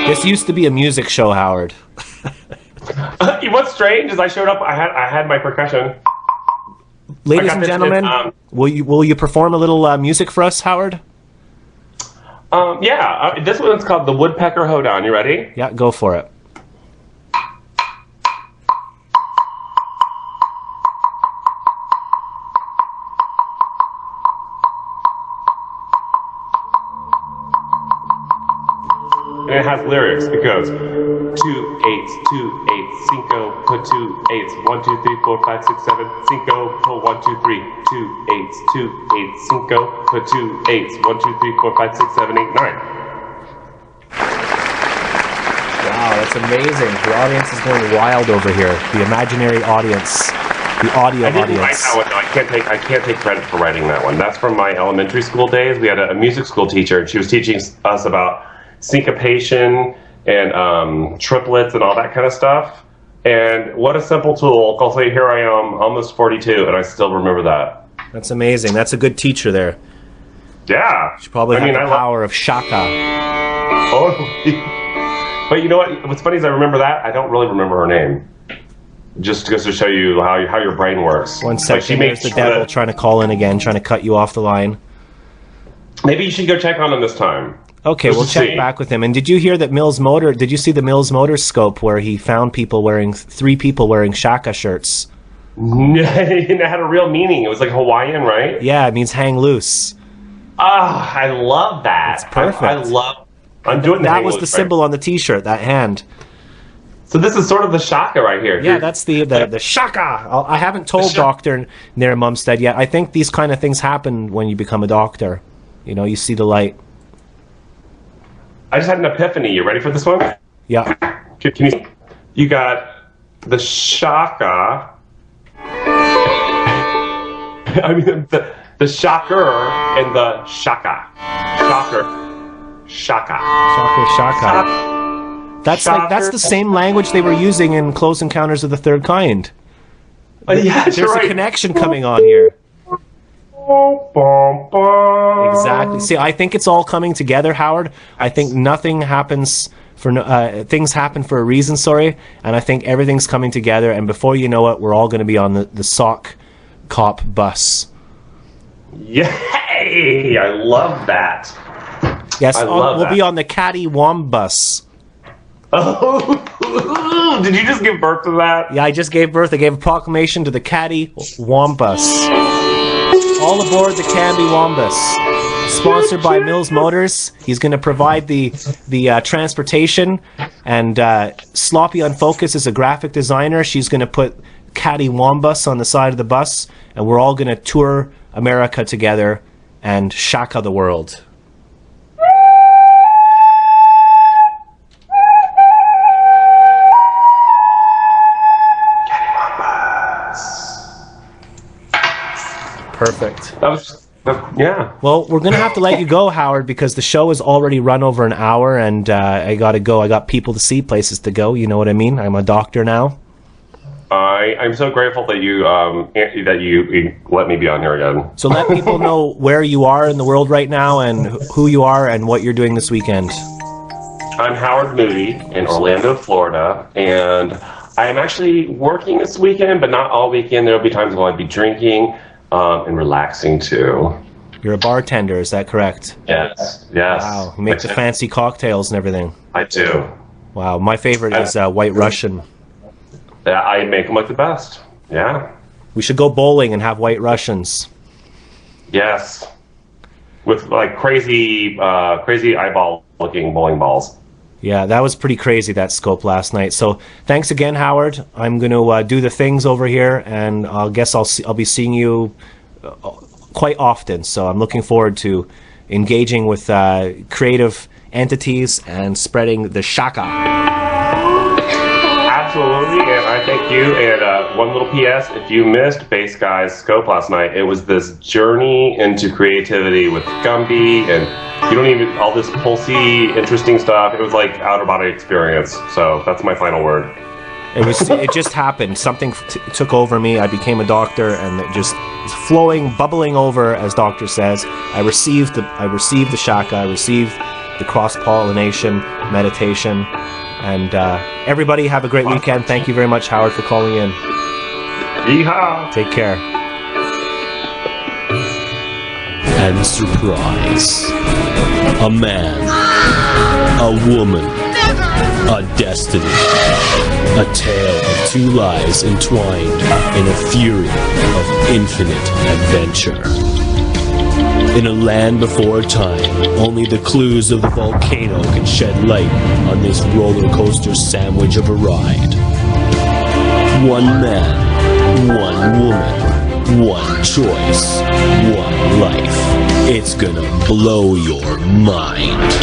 This used to be a music show, Howard. What's strange is I showed up. I had my percussion. Ladies and gentlemen, will you perform a little music for us, Howard? Yeah. This one's called the Woodpecker Hoedown. You ready? Yeah, go for it. And it has lyrics. It goes 2 8s, 2 8s, 5, put 2 8s, 1 2 3 4 5 6 7, 5, pull 1 2 3, 2 8s, 2 8s, 5, put 2 8s, 1 2 3 4 5 6 7 8 9. Wow, that's amazing. The audience is going wild over here. The imaginary audience, the audio I didn't audience. write that one. No, I can't take credit for writing that one. That's from my elementary school days. We had a music school teacher, and she was teaching us about syncopation and triplets and all that kind of stuff. And what a simple tool. I'll say here I am, almost 42, and I still remember that. That's amazing. That's a good teacher there. Yeah. She probably had the power of Shaka. Oh, but you know what? What's funny is I remember that. I don't really remember her name. Just goes to show you how your brain works. One second, there's the devil trying to call in again, trying to cut you off the line. Maybe you should go check on him this time. Okay, we'll check back with him. And did you hear that Mills Motor? Did you see the Mills Motor scope where he found three people wearing Shaka shirts? It had a real meaning. It was like Hawaiian, right? Yeah, it means hang loose. Ah, I love that. It's perfect. I'm doing that. That was the symbol on the T-shirt. That hand. So this is sort of the Shaka right here. Yeah, that's the Shaka. I haven't told Dr. Nair Mumstead yet. I think these kind of things happen when you become a doctor. You know, you see the light. I just had an epiphany. You ready for this one? Yeah. Can you got the Shaka. I mean, the shocker and the Shaka. Shocker. Shaka. Shaka. That's the same language they were using in Close Encounters of the Third Kind. Yeah, there's a connection coming on here. Exactly. See, I think it's all coming together, Howard. I think nothing happens for things happen for a reason. Sorry, and I think everything's coming together. And before you know it, we're all going to be on the sock cop bus. Yay! I love that. Yes, we'll be on the Caddy Wom bus. Oh, did you just give birth to that? Yeah, I just gave birth. I gave a proclamation to the Caddy Wombus. All aboard the Canby Wombus. Sponsored by Mills Motors. He's going to provide the transportation. And Sloppy on Focus is a graphic designer. She's going to put Caddy Wombus on the side of the bus. And we're all going to tour America together and Shaka the world. Perfect. Yeah. Well, we're going to have to let you go, Howard, because the show has already run over an hour, and I got to go. I got people to see, places to go. You know what I mean? I'm a doctor now. I'm so grateful that you let me be on here again. So let people know where you are in the world right now and who you are and what you're doing this weekend. I'm Howard Moody in Orlando, Florida, and I'm actually working this weekend, but not all weekend. There'll be times when I'll be drinking and relaxing too. You're a bartender, is that correct? Yes. Wow, you make the fancy cocktails and everything. I do. Wow, my favorite is White Russian. Yeah, I make them like the best. Yeah. We should go bowling and have White Russians. Yes. With like crazy eyeball-looking bowling balls. Yeah, that was pretty crazy, that scope last night. So thanks again, Howard. I'm going to do the things over here, and I guess I'll be seeing you quite often. So I'm looking forward to engaging with creative entities and spreading the shaka. Absolutely, and I thank you. And one little PS, if you missed Bass Guy's scope last night, it was this journey into creativity with Gumby, and you don't even, all this pulsy, interesting stuff. It was like out-of-body experience. So that's my final word. It just happened. Something took over me. I became a doctor, and it just is flowing, bubbling over, as doctor says. I received the shaka. I received the cross-pollination meditation. And everybody have a great weekend. Thank you very much, Howard, for calling in. Yeehaw! Take care. And surprise. A man. A woman. A destiny. A tale of two lives entwined in a fury of infinite adventure. In a land before time, only the clues of the volcano can shed light on this roller coaster sandwich of a ride. One man, one woman, one choice, one life. It's gonna blow your mind.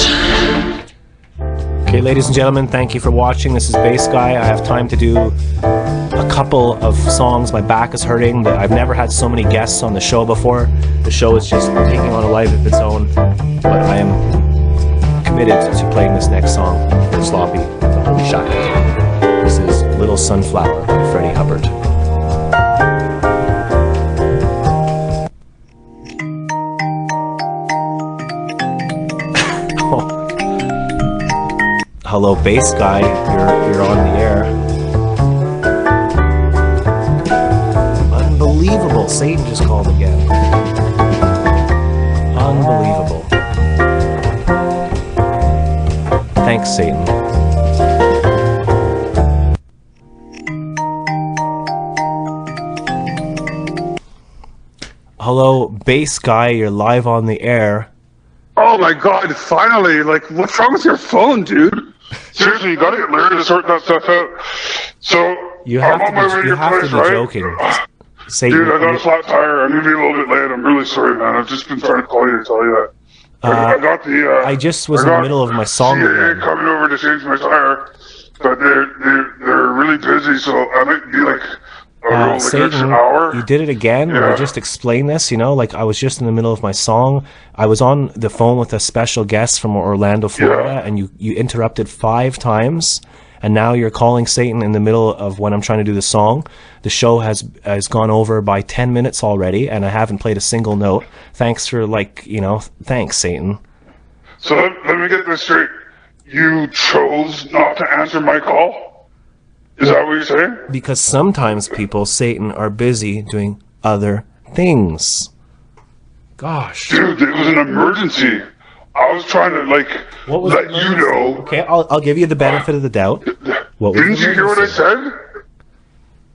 Okay, ladies and gentlemen, thank you for watching. This is Bass Guy. I have time to do a couple of songs. My back is hurting. I've never had so many guests on the show before. The show is just taking on a life of its own. But I am committed to playing this next song for Sloppy, the Holy Shaka. This is Little Sunflower by Freddie Hubbard. Hello, Bass Guy. You're on the air. Unbelievable. Satan just called again. Unbelievable. Thanks, Satan. Hello, Bass Guy. You're live on the air. Oh my God! Finally, like, what's wrong with your phone, dude? Seriously, you gotta get Larry to sort that stuff out. So, You have I'm on my way to your place, right? joking. Satan, Dude, I got a flat tire. I'm gonna be a little bit late. I'm really sorry, man. I've just been trying to call you to tell you that. I got the. I just was in the middle of my song. CAA coming over to change my tire, but they're really busy, so I might be like Satan, an hour. you did it again. Yeah. I just explained this, like I was just in the middle of my song. I was on the phone with a special guest from Orlando, Florida, and you interrupted 5 times, and now you're calling Satan in the middle of when I'm trying to do the song. The show has gone over by 10 minutes already, and I haven't played a single note. Thanks for thanks, Satan. So let me get this straight. You chose not to answer my call? Is that what you're saying? Because sometimes people, Satan, are busy doing other things. Gosh. Dude, it was an emergency. I was trying to, let you know. Okay, I'll give you the benefit of the doubt. Didn't you hear what I said?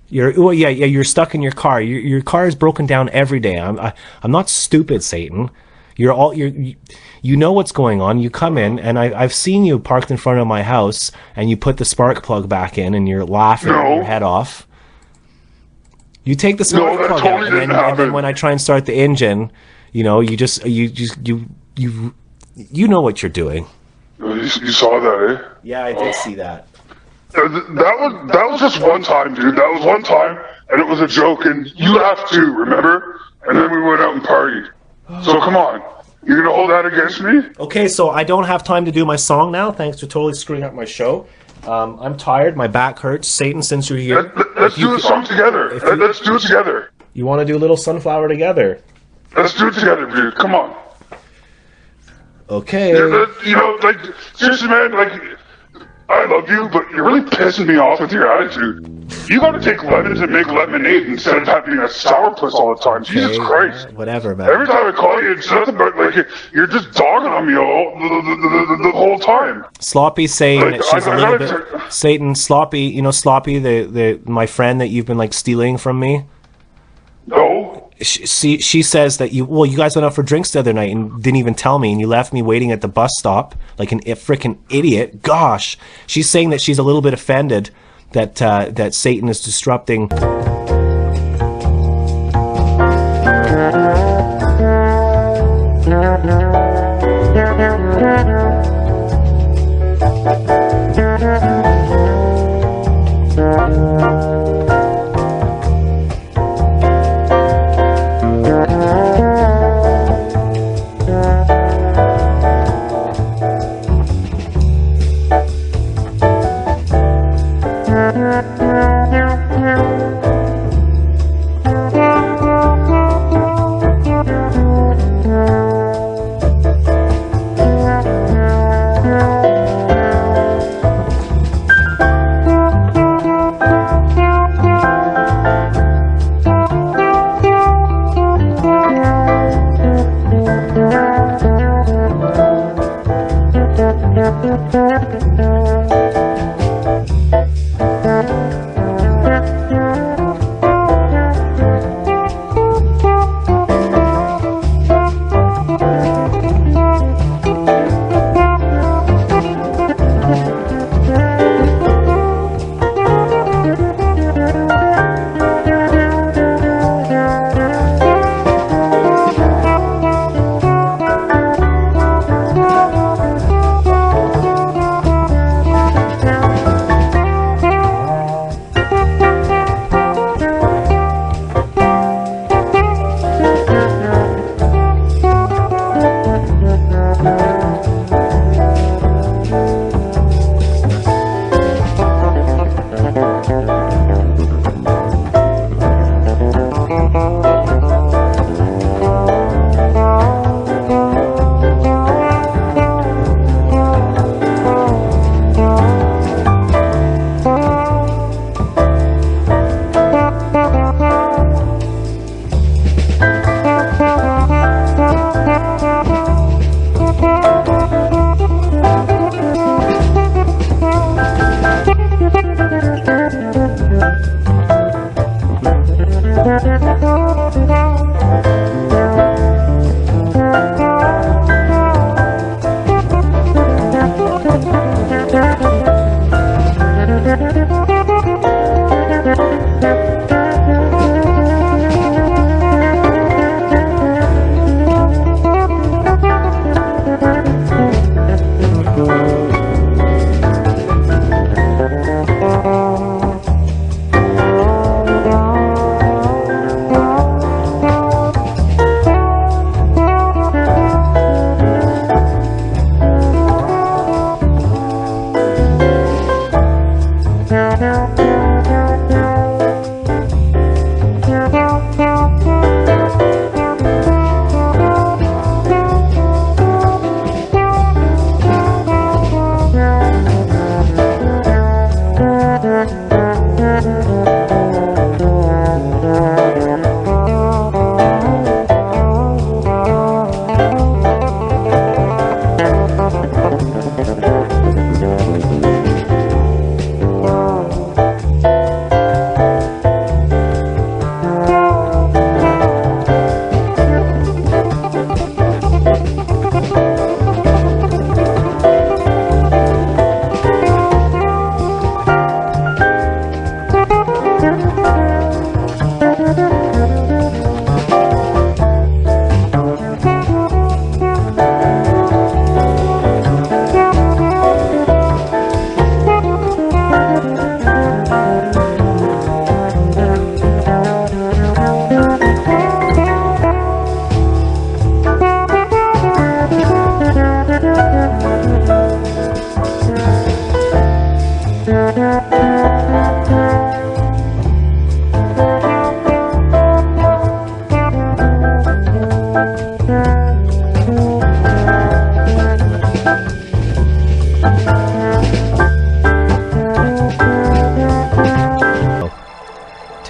You're stuck in your car. Your car is broken down every day. I'm not stupid, Satan. You know what's going on. You come in, and I've seen you parked in front of my house, and you put the spark plug back in, and you're laughing your head off. You take the spark plug out, and then when I try and start the engine, you know what you're doing. You saw that, eh? Yeah, I did see that. That was just one time, dude. That was one time, and it was a joke, and you laughed too, remember? And then we went out and partied. So come on. You're going to hold that against me? Okay, so I don't have time to do my song now. Thanks for totally screwing up my show. I'm tired. My back hurts. Satan, since you're here... Let's do a song together. Let's do it together. You want to do a little Sunflower together? Let's do it together, dude. Come on. Okay. You know, like, seriously, man, like, I love you, but you're really pissing me off with your attitude. You gotta take lemons and make lemonade instead of having a sourpuss all the time. Okay, Jesus Christ. Whatever, man. Every time I call you, it's nothing but, like, you're just dogging on me the whole time. Sloppy's saying that she's a little bit... Satan, Sloppy, you know Sloppy, my friend that you've been, like, stealing from me? No. She says that you guys went out for drinks the other night and didn't even tell me, and you left me waiting at the bus stop like a freaking idiot. Gosh, she's saying that she's a little bit offended that Satan is disrupting.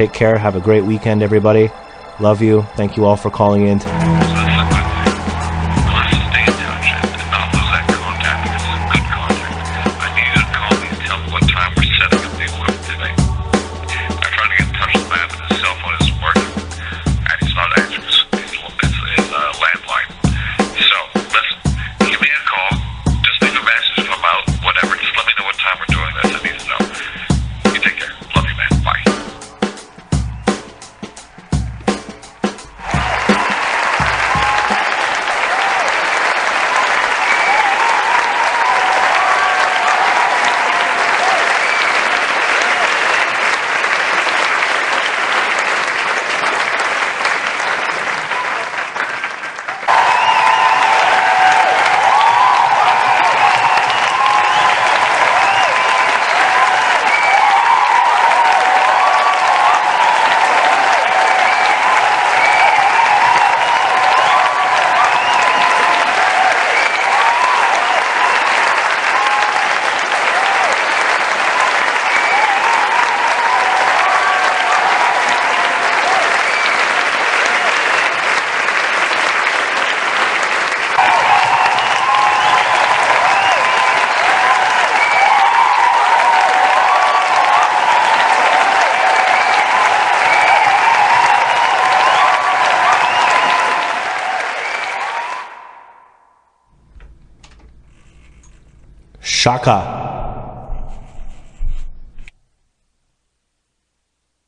Take care. Have a great weekend, everybody. Love you. Thank you all for calling in. Shaka.